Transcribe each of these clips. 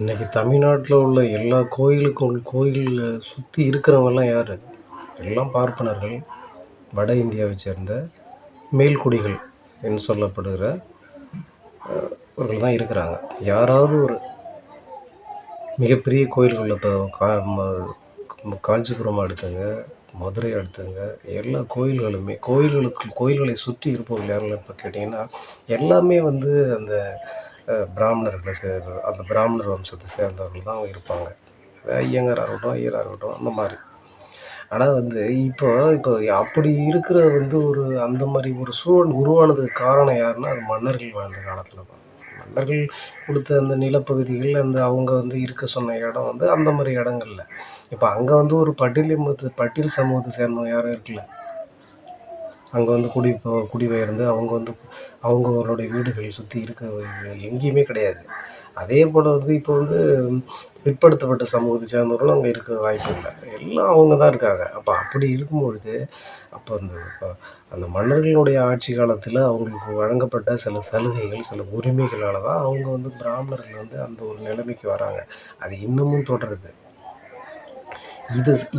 இன்னைக்கு தமிழ்நாட்டில் உள்ள எல்லா கோயிலுக்கும் கோயிலில் சுற்றி இருக்கிறவங்கெல்லாம் யார்? எல்லாம் பார்ப்பனர்கள், வட இந்தியாவை சேர்ந்த மேல்குடிகள் என்று சொல்லப்படுகிற அவர்கள் தான் இருக்கிறாங்க. யாராவது ஒரு மிகப்பெரிய கோயில்களில் இப்போ காஞ்சிபுரம் எடுத்துங்க, மதுரை எடுத்துங்க, எல்லா கோயில்களுமே கோயில்களை சுற்றி இருப்பவர்கள் யாரெல்லாம் இப்போ கேட்டிங்கன்னா எல்லாமே வந்து அந்த அந்த பிராமணர் வம்சத்தை சேர்ந்தவர்கள் தான் இருப்பாங்க. ஐயங்காராக இருக்கட்டும், ஐயராக இருக்கட்டும், அந்த மாதிரி. ஆனால் வந்து இப்போ இப்போ அப்படி இருக்கிற வந்து அந்த மாதிரி ஒரு சூழல் உருவானதுக்கு காரணம் யாருன்னா, அது மன்னர்கள் வாழ்ந்த காலத்தில் தான். மன்னர்கள் கொடுத்த அந்த நிலப்பகுதிகள், அவங்க வந்து இருக்க சொன்ன இடம் வந்து அந்த மாதிரி இடங்கள்ல. இப்போ அங்கே வந்து ஒரு பட்டியல் சமூகத்தை சேர்ந்தவங்க யாரும் இருக்கல. அங்கே வந்து குடிபெயர்ந்து அவங்களுடைய வீடுகள் சுற்றி இருக்க எங்கேயுமே கிடையாது. அதே போல் வந்து இப்போ வந்து பிற்படுத்தப்பட்ட சமூகத்தை சேர்ந்தவர்களும் அங்கே இருக்க வாய்ப்பு இல்லை. எல்லாம் அவங்க தான் இருக்காங்க. அப்போ அப்படி இருக்கும்பொழுது அப்போ அந்த மன்னர்களுடைய ஆட்சி காலத்தில் அவங்களுக்கு வழங்கப்பட்ட சில சலுகைகள், சில உரிமைகளால் தான் அவங்க வந்து பிராமணர்கள் வந்து அந்த ஒரு நிலைமைக்கு வராங்க. அது இன்னமும் தொடருது.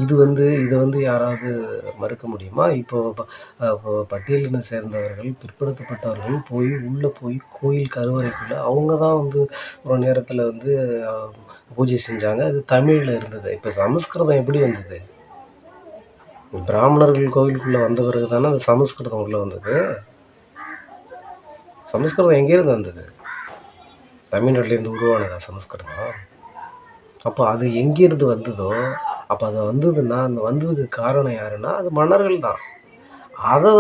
இதை வந்து யாராவது மறுக்க முடியுமா? இப்போ பட்டியலினை சேர்ந்தவர்கள், பிற்படுத்தப்பட்டவர்கள் உள்ளே போய் கோயில் கருவறைக்குள்ளே அவங்க தான் வந்து ஒரு நேரத்தில் வந்து பூஜை செஞ்சாங்க. அது தமிழில் இருந்தது. இப்போ சமஸ்கிருதம் எப்படி வந்தது? பிராமணர்கள் கோயிலுக்குள்ளே வந்த பிறகு தானே அந்த சமஸ்கிருதம் உள்ளே வந்தது. சமஸ்கிருதம் எங்கேருந்து வந்தது? தமிழ்நாட்டிலேருந்து உருவானதா சமஸ்கிருதம்? அப்போ அது எங்கேருந்து வந்ததோ, அப்போ அது வந்ததுன்னா, அந்த வந்ததுக்கு காரணம் யாருன்னா, அது மன்னர்கள் தான். அதை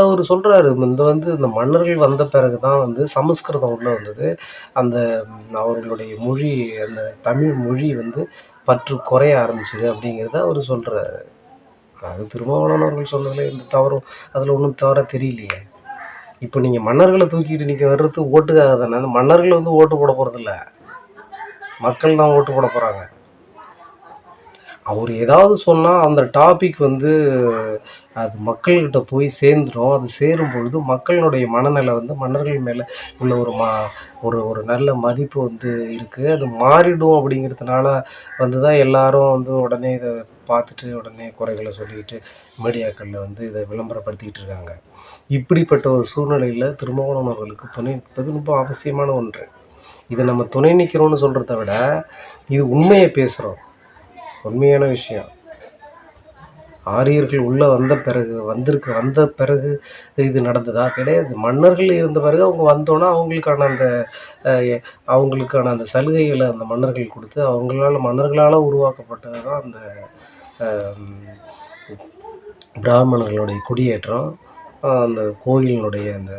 அவர் சொல்கிறாரு. இந்த மன்னர்கள் வந்த பிறகு தான் வந்து சமஸ்கிருதம் உள்ளே வந்தது. அந்த அவர்களுடைய மொழி, அந்த தமிழ் மொழி வந்து பற்று குறைய ஆரம்பிச்சுது அப்படிங்கிறத அவர் சொல்கிறாரு. அது திருமாவளவன் அவர்கள் சொன்னதில் எந்த தவறும் அதில் ஒன்றும் தவறாக தெரியலையே. இப்போ நீங்கள் மன்னர்களை தூக்கிட்டு நீங்கள் வர்றது ஓட்டுக்காக தானே. அந்த மன்னர்கள் வந்து ஓட்டு போட போகிறதில்ல, மக்கள் தான் ஓட்டு போட போகிறாங்க. அவர் ஏதாவது சொன்னால் அந்த டாபிக் வந்து அது மக்கள்கிட்ட போய் சேர்ந்துடும். அது சேரும் பொழுது மக்களினுடைய மனநிலை வந்து மன்னர்கள் மேலே உள்ள ஒரு நல்ல மதிப்பு வந்து இருக்குது. அது மாறிடும் அப்படிங்கிறதுனால வந்து தான் எல்லாரும் வந்து உடனே இதை பார்த்துட்டு உடனே குறைகளை சொல்லிக்கிட்டு மீடியாக்களில் வந்து இதை விளம்பரப்படுத்திக்கிட்டு இருக்காங்க. இப்படிப்பட்ட ஒரு சூழ்நிலையில் திருமாவளவன் அவர்களுக்கு துணை நிற்பது ரொம்ப அவசியமான ஒன்று. இதை நம்ம துணை நிற்கிறோன்னு சொல்கிறத விட இது உண்மையை பேசுகிறோம். உண்மையான விஷயம். ஆரியர்கள் உள்ளே வந்த பிறகு இது நடந்ததா? கிடையாது. மன்னர்கள் இருந்த பிறகு அவங்க வந்தோன்னா அவங்களுக்கான அந்த சலுகைகளை அந்த மன்னர்கள் கொடுத்து மன்னர்களால் உருவாக்கப்பட்டது தான் அந்த பிராமணர்களுடைய குடியேற்றம், அந்த கோயிலினுடைய அந்த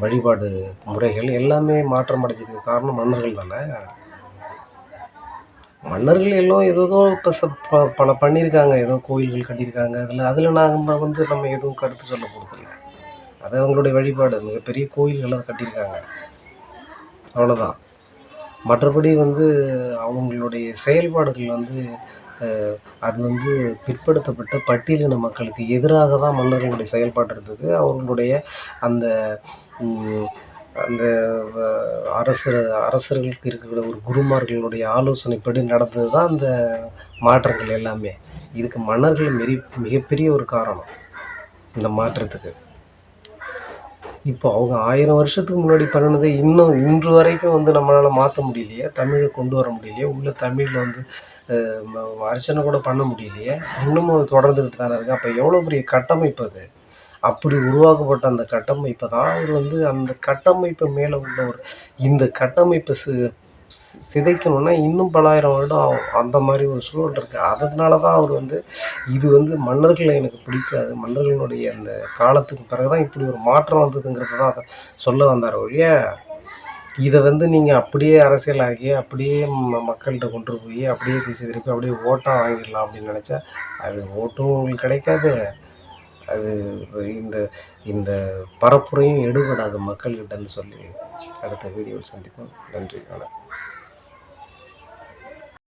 வழிபாடு முறைகள் எல்லாமே மாற்றம் அடைஞ்சதுக்கு காரணம் மன்னர்கள் தானே. மன்னர்கள் எல்லாம் ஏதோ இப்போ பல பண்ணியிருக்காங்க, ஏதோ கோயில்கள் கட்டியிருக்காங்க. அதில் நம்ம எதுவும் கருத்து சொல்ல போகிறதில்ல. அது அவங்களுடைய வழிபாடு. மிகப்பெரிய கோயில்கள் அதை கட்டியிருக்காங்க, அவ்வளோதான். மற்றபடி வந்து அவங்களுடைய செயல்பாடுகள் வந்து அது வந்து பிற்படுத்தப்பட்ட பட்டியலின மக்களுக்கு எதிராக தான் மன்னர்களுடைய செயல்பாடு இருந்தது. அவங்களுடைய அந்த அந்த அரசர்களுக்கு இருக்கிற ஒரு குருமார்களுடைய ஆலோசனைப்படி நடந்தது தான் அந்த மாற்றங்கள் எல்லாமே. இதுக்கு மன்னர்கள் மிகப்பெரிய ஒரு காரணம் இந்த மாற்றத்துக்கு. இப்போ அவங்க 1000 வருஷத்துக்கு முன்னாடி பண்ணினதை இன்னும் இன்று வரைக்கும் வந்து நம்மளால் மாற்ற முடியலையே, தமிழை கொண்டு வர முடியலையே, உள்ள தமிழில் வந்து அர்ச்சனை கூட பண்ண முடியலையே, இன்னமும் தொடர்ந்துக்கிட்டு தானே இருக்குது. அப்போ எவ்வளோ பெரிய கட்டமைப்பு அது. அப்படி உருவாக்கப்பட்ட அந்த கட்டமைப்பை தான் அவர் வந்து அந்த கட்டமைப்பு மேலே உள்ள இந்த கட்டமைப்பை சிதைக்கணும்னா இன்னும் பலாயிரம் வருடம் ஆகும். அந்த மாதிரி ஒரு சூழல் இருக்குது. அதனால தான் அவர் வந்து இது வந்து மன்னர்களை எனக்கு பிடிக்காது, மன்னர்களுடைய அந்த காலத்துக்கு பிறகு தான் இப்படி ஒரு மாற்றம் வந்ததுங்கிறது தான் அதை சொல்ல வந்தார் ஒழிய, இதை வந்து நீங்கள் அப்படியே அரசியலாகி அப்படியே மக்கள்கிட்ட கொண்டு போய் அப்படியே திசை திருப்பி அப்படியே ஓட்டாக வாங்கிடலாம் அப்படின்னு நினச்சா அது ஓட்டும் உங்களுக்கு கிடைக்காது. அது இந்த பரப்புரையும் எடுபடாது மக்கள்கிட்டன்னு சொல்லி அடுத்த வீடியோவில் சந்திப்போம். நன்றி, வணக்கம்.